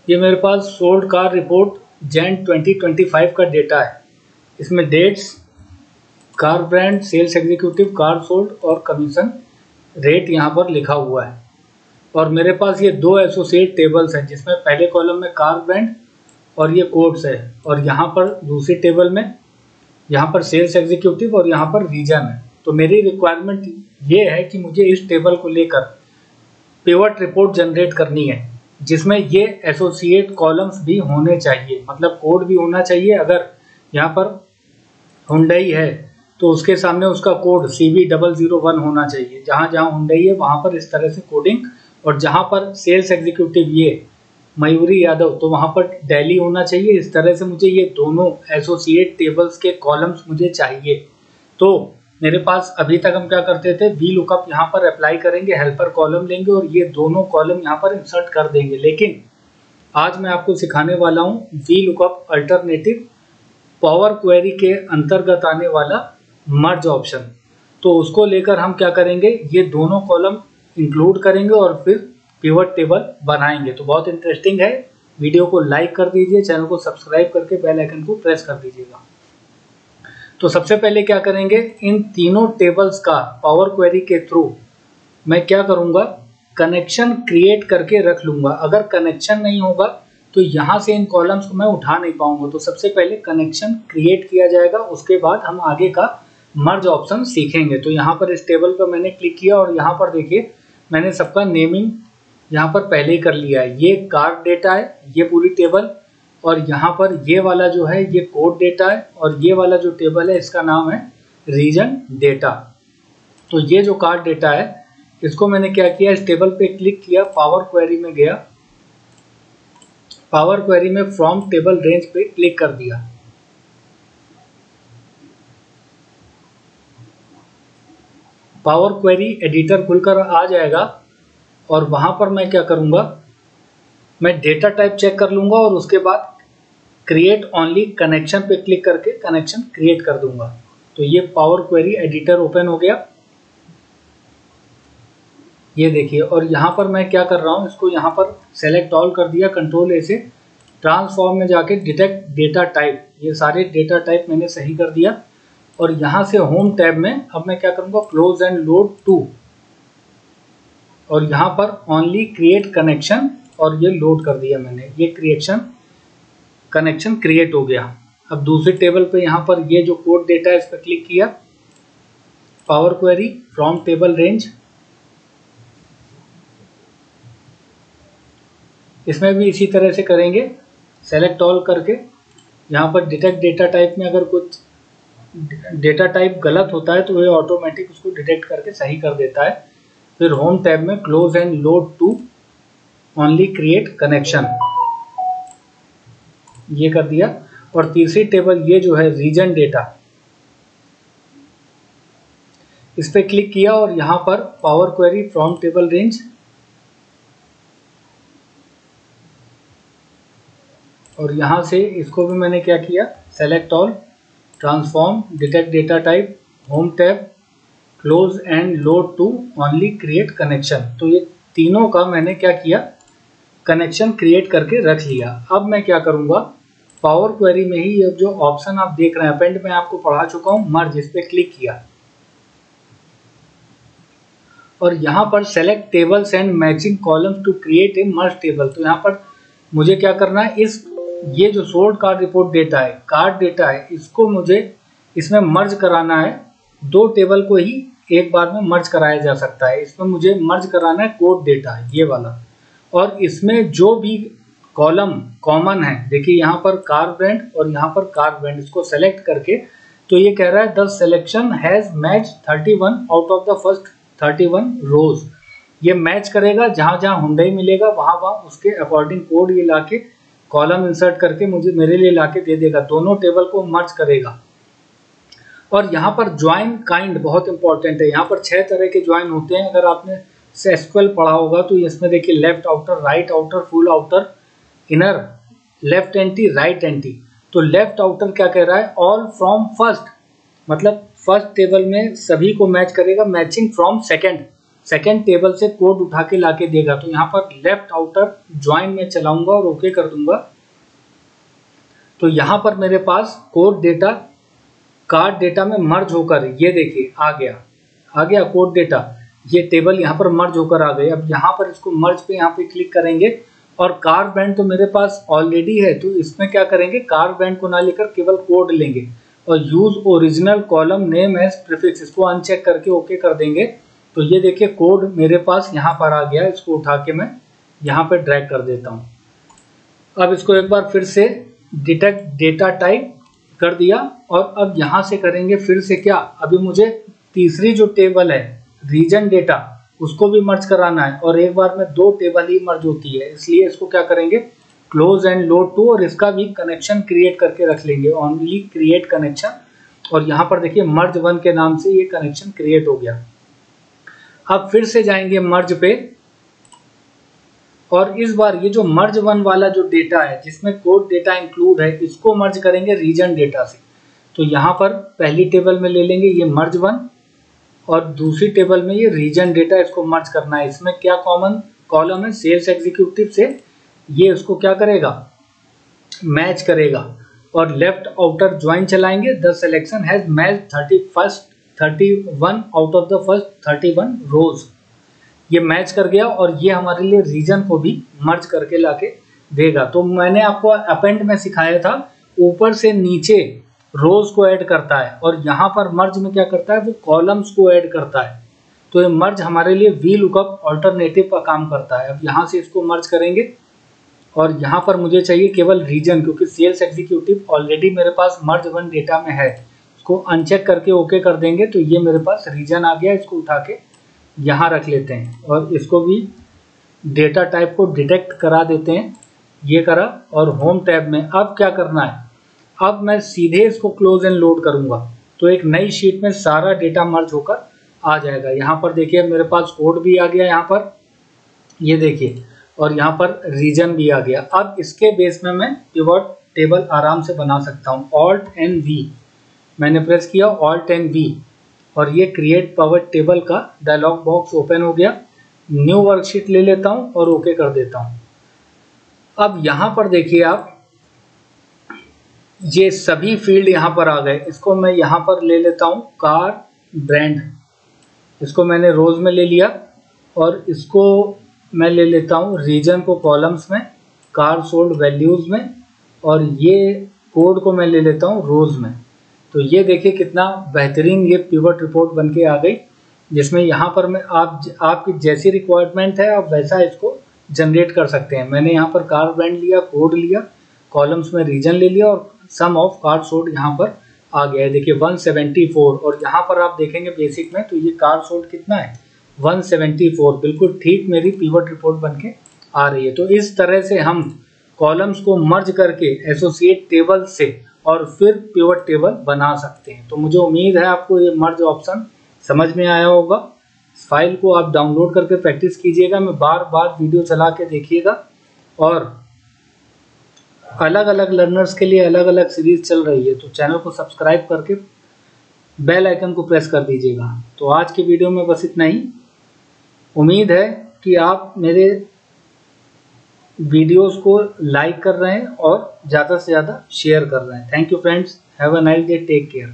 ये मेरे पास सोल्ड कार रिपोर्ट जैन 2025 का डेटा है। इसमें dates, car brand, sales executive, car sold और कमीशन रेट यहाँ पर लिखा हुआ है। और मेरे पास ये दो एसोसिएट टेबल्स हैं, जिसमें पहले कॉलम में कार ब्रांड और ये कोड्स है, और यहाँ पर दूसरी टेबल में यहाँ पर सेल्स एग्जीक्यूटिव और यहाँ पर रीजन है। तो मेरी रिक्वायरमेंट ये है कि मुझे इस टेबल को लेकर पिवट रिपोर्ट जनरेट करनी है, जिसमें ये एसोसिएट कॉलम्स भी होने चाहिए, मतलब कोड भी होना चाहिए। अगर यहाँ पर हुंडई है तो उसके सामने उसका कोड CB001 होना चाहिए। जहाँ जहाँ हुंडई है वहाँ पर इस तरह से कोडिंग, और जहाँ पर सेल्स एग्जीक्यूटिव ये मयूरी यादव, तो वहाँ पर दिल्ली होना चाहिए। इस तरह से मुझे ये दोनों एसोसिएट टेबल्स के कॉलम्स मुझे चाहिए। तो मेरे पास अभी तक हम क्या करते थे, वी लुकअप यहाँ पर अप्लाई करेंगे, हेल्पर कॉलम लेंगे और ये दोनों कॉलम यहाँ पर इंसर्ट कर देंगे। लेकिन आज मैं आपको सिखाने वाला हूँ V lookup alternative power query के अंतर्गत आने वाला मर्ज ऑप्शन। तो उसको लेकर हम क्या करेंगे, ये दोनों कॉलम इंक्लूड करेंगे और फिर पिवट टेबल बनाएंगे। तो बहुत इंटरेस्टिंग है। वीडियो को लाइक कर दीजिए, चैनल को सब्सक्राइब करके बेल आइकन को प्रेस कर दीजिएगा। तो सबसे पहले क्या करेंगे, इन तीनों टेबल्स का पावर क्वेरी के थ्रू मैं क्या करूंगा, कनेक्शन क्रिएट करके रख लूंगा। अगर कनेक्शन नहीं होगा तो यहाँ से इन कॉलम्स को मैं उठा नहीं पाऊंगा। तो सबसे पहले कनेक्शन क्रिएट किया जाएगा, उसके बाद हम आगे का मर्ज ऑप्शन सीखेंगे। तो यहाँ पर इस टेबल पर मैंने क्लिक किया और यहाँ पर देखिए मैंने सबका नेमिंग यहाँ पर पहले ही कर लिया है। ये कार डेटा है, ये पूरी टेबल, और यहाँ पर ये वाला जो है ये कोड डेटा है, और ये वाला जो टेबल है इसका नाम है रीजन डेटा। तो ये जो कार डेटा है इसको मैंने क्या किया, इस टेबल पे क्लिक किया, पावर क्वेरी में गया, पावर क्वेरी में फ्रॉम टेबल रेंज पे क्लिक कर दिया। पावर क्वेरी एडिटर खुलकर आ जाएगा और वहां पर मैं क्या करूंगा, मैं डेटा टाइप चेक कर लूंगा और उसके बाद क्रिएट ओनली कनेक्शन पे क्लिक करके कनेक्शन क्रिएट कर दूंगा। तो ये पावर क्वेरी एडिटर ओपन हो गया, ये देखिए। और यहाँ पर मैं क्या कर रहा हूँ, इसको यहाँ पर सेलेक्ट ऑल कर दिया, कंट्रोल ए से ट्रांसफॉर्म में जाके डिटेक्ट डेटा टाइप, ये सारे डेटा टाइप मैंने सही कर दिया। और यहाँ से होम टैब में अब मैं क्या करूँगा, क्लोज एंड लोड टू, और यहाँ पर ओनली क्रिएट कनेक्शन, और ये लोड कर दिया मैंने, ये कनेक्शन क्रिएट हो गया। अब दूसरी टेबल पे यहाँ पर ये जो कोड डेटा है इस पर क्लिक किया, power query from table range, इसमें भी इसी तरह से करेंगे, सेलेक्ट ऑल करके यहाँ पर डिटेक्ट डेटा टाइप में अगर कुछ डेटा टाइप गलत होता है तो ये ऑटोमेटिक उसको डिटेक्ट करके सही कर देता है। फिर होम टैब में close and load to, only create connection, ये कर दिया। और तीसरी टेबल ये जो है रीजन डेटा, इस पे क्लिक किया और यहाँ पर power query from table range, और यहाँ से इसको भी मैंने क्या किया, select all, transform, detect data type, home tab, close and load to, only create connection. तो ये तीनों का मैंने क्या किया, कनेक्शन क्रिएट करके रख लिया। अब मैं क्या करूँगा, पावर क्वेरी में ही ये जो ऑप्शन आप देख रहे हैं, अपेंड में आपको पढ़ा चुका हूँ, मर्ज, इस पे क्लिक किया और यहाँ पर select tables and matching columns to create a merge table. तो यहाँ पर मुझे क्या करना है, ये जो सोल्ड कार्ड रिपोर्ट डेटा है, कार्ड डेटा है, इसको मुझे इसमें मर्ज कराना है। दो टेबल को ही एक बार में मर्ज कराया जा सकता है। इसमें मुझे मर्ज कराना है कोड डेटा, ये वाला, और इसमें जो भी कॉलम कॉमन है, देखिए यहाँ पर कार ब्रांड और यहाँ पर कार ब्रांड, इसको सेलेक्ट करके, तो ये कह रहा है the selection has match 31 out of the first 31 रोज। ये मैच करेगा, जहाँ जहाँ हुंडई मिलेगा वहाँ वहाँ उसके अकॉर्डिंग कोड ये लाके कॉलम इंसर्ट करके मुझे मेरे लिए लाके दे देगा, दोनों टेबल को मर्ज करेगा। और यहाँ पर ज्वाइन काइंड बहुत इंपॉर्टेंट है। यहाँ पर 6 तरह के ज्वाइन होते हैं। अगर आपने एसक्यूएल पढ़ा होगा तो इसमें देखिए left outer, right outer, full outer, inner, left anti, right anti. तो लेफ्ट आउटर क्या कह रहा है, ऑल फ्रॉम फर्स्ट, मतलब फर्स्ट टेबल में सभी को मैच करेगा, matching from second, second table से कोड उठा के लाके देगा। तो यहाँ पर लेफ्ट आउटर ज्वाइन में चलाऊंगा और ओके कर दूंगा। तो यहाँ पर मेरे पास कोड डेटा कार्ड डेटा में मर्ज होकर ये देखिए आ गया कोड डेटा, ये टेबल यहाँ पर मर्ज होकर आ गए। अब यहाँ पर इसको मर्ज पे यहाँ पे क्लिक करेंगे और कार ब्रांड तो मेरे पास ऑलरेडी है, तो इसमें क्या करेंगे, कार ब्रांड को ना लेकर केवल कोड लेंगे और use original column name as prefix इसको अनचेक करके ओके कर देंगे। तो ये देखिए कोड मेरे पास यहाँ पर आ गया, इसको उठा के मैं यहाँ पे ड्रैग कर देता हूँ। अब इसको एक बार फिर से डिटेक्ट डेटा टाइप कर दिया और अब यहाँ से करेंगे फिर से क्या, अभी मुझे तीसरी जो टेबल है रीजन डेटा उसको भी मर्ज कराना है और एक बार में 2 टेबल ही मर्ज होती है, इसलिए इसको क्या करेंगे क्लोज एंड लोड टू और इसका भी कनेक्शन क्रिएट करके रख लेंगे, ओनली क्रिएट कनेक्शन। और यहाँ पर देखिए मर्ज 1 के नाम से ये कनेक्शन क्रिएट हो गया। अब फिर से जाएंगे मर्ज पे और इस बार ये जो मर्ज 1 वाला जो डेटा है जिसमें कोड डेटा इंक्लूड है इसको मर्ज करेंगे रीजन डेटा से। तो यहाँ पर पहली टेबल में ले लेंगे ये मर्ज 1 और दूसरी टेबल में ये रीजन डेटा, इसको मर्ज करना है। इसमें क्या कॉमन कॉलम है सेल्स एग्जीक्यूटिव से, ये उसको क्या करेगा मैच करेगा और लेफ्ट आउटर ज्वाइन चलाएंगे। The selection has match 31 out of the first 31 रोज, ये मैच कर गया और ये हमारे लिए रीजन को भी मर्ज करके लाके देगा। तो मैंने आपको अपेंड में सिखाया था ऊपर से नीचे रोज को ऐड करता है और यहाँ पर मर्ज में क्या करता है वो कॉलम्स को ऐड करता है। तो ये मर्ज हमारे लिए वी लुकअप ऑल्टरनेटिव का काम करता है। अब यहाँ से इसको मर्ज करेंगे और यहाँ पर मुझे चाहिए केवल रीजन, क्योंकि सेल्स एग्जीक्यूटिव ऑलरेडी मेरे पास मर्ज 1 डेटा में है, इसको अनचेक करके ओके कर देंगे। तो ये मेरे पास रीजन आ गया, इसको उठा के यहाँ रख लेते हैं और इसको भी डेटा टाइप को डिटेक्ट करा देते हैं, ये करा। और होम टैब में अब क्या करना है, अब मैं सीधे इसको क्लोज एंड लोड करूंगा तो एक नई शीट में सारा डेटा मर्ज होकर आ जाएगा। यहाँ पर देखिए मेरे पास कोड भी आ गया यहाँ पर, ये देखिए, और यहाँ पर रीजन भी आ गया। अब इसके बेस में मैं पिवट टेबल आराम से बना सकता हूँ। ऑल्ट एंड वी मैंने प्रेस किया, ऑल्ट एंड वी, और ये क्रिएट पिवट टेबल का डायलॉग बॉक्स ओपन हो गया। न्यू वर्कशीट ले लेता हूँ और ओके कर देता हूँ। अब यहाँ पर देखिए आप, ये सभी फील्ड यहाँ पर आ गए। इसको मैं यहाँ पर ले लेता हूँ कार ब्रांड, इसको मैंने रोज में ले लिया और इसको मैं ले लेता हूँ रीजन को कॉलम्स में, कार सोल्ड वैल्यूज में, और ये कोड को मैं ले लेता हूँ रोज में। तो ये देखिए कितना बेहतरीन ये पिवट रिपोर्ट बन के आ गई, जिसमें यहाँ पर मैं आपकी जैसी रिक्वायरमेंट है आप वैसा इसको जनरेट कर सकते हैं। मैंने यहाँ पर कार ब्रांड लिया, कोड लिया, कॉलम्स में रीजन ले लिया और सम ऑफ कार सोल्ड यहाँ पर आ गया है। देखिए 174, और यहाँ पर आप देखेंगे बेसिक में तो ये कार सोल्ड कितना है 174, बिल्कुल ठीक मेरी पिवट रिपोर्ट बन के आ रही है। तो इस तरह से हम कॉलम्स को मर्ज करके एसोसिएट टेबल से और फिर पिवट टेबल बना सकते हैं। तो मुझे उम्मीद है आपको ये मर्ज ऑप्शन समझ में आया होगा। इस फाइल को आप डाउनलोड करके प्रैक्टिस कीजिएगा, मैं बार बार वीडियो चला के देखिएगा। और अलग अलग लर्नर्स के लिए अलग अलग सीरीज चल रही है, तो चैनल को सब्सक्राइब करके बेल आइकन को प्रेस कर दीजिएगा। तो आज की वीडियो में बस इतना ही। उम्मीद है कि आप मेरे वीडियोस को लाइक कर रहे हैं और ज़्यादा से ज़्यादा शेयर कर रहे हैं। Thank you friends, have a nice day, take care.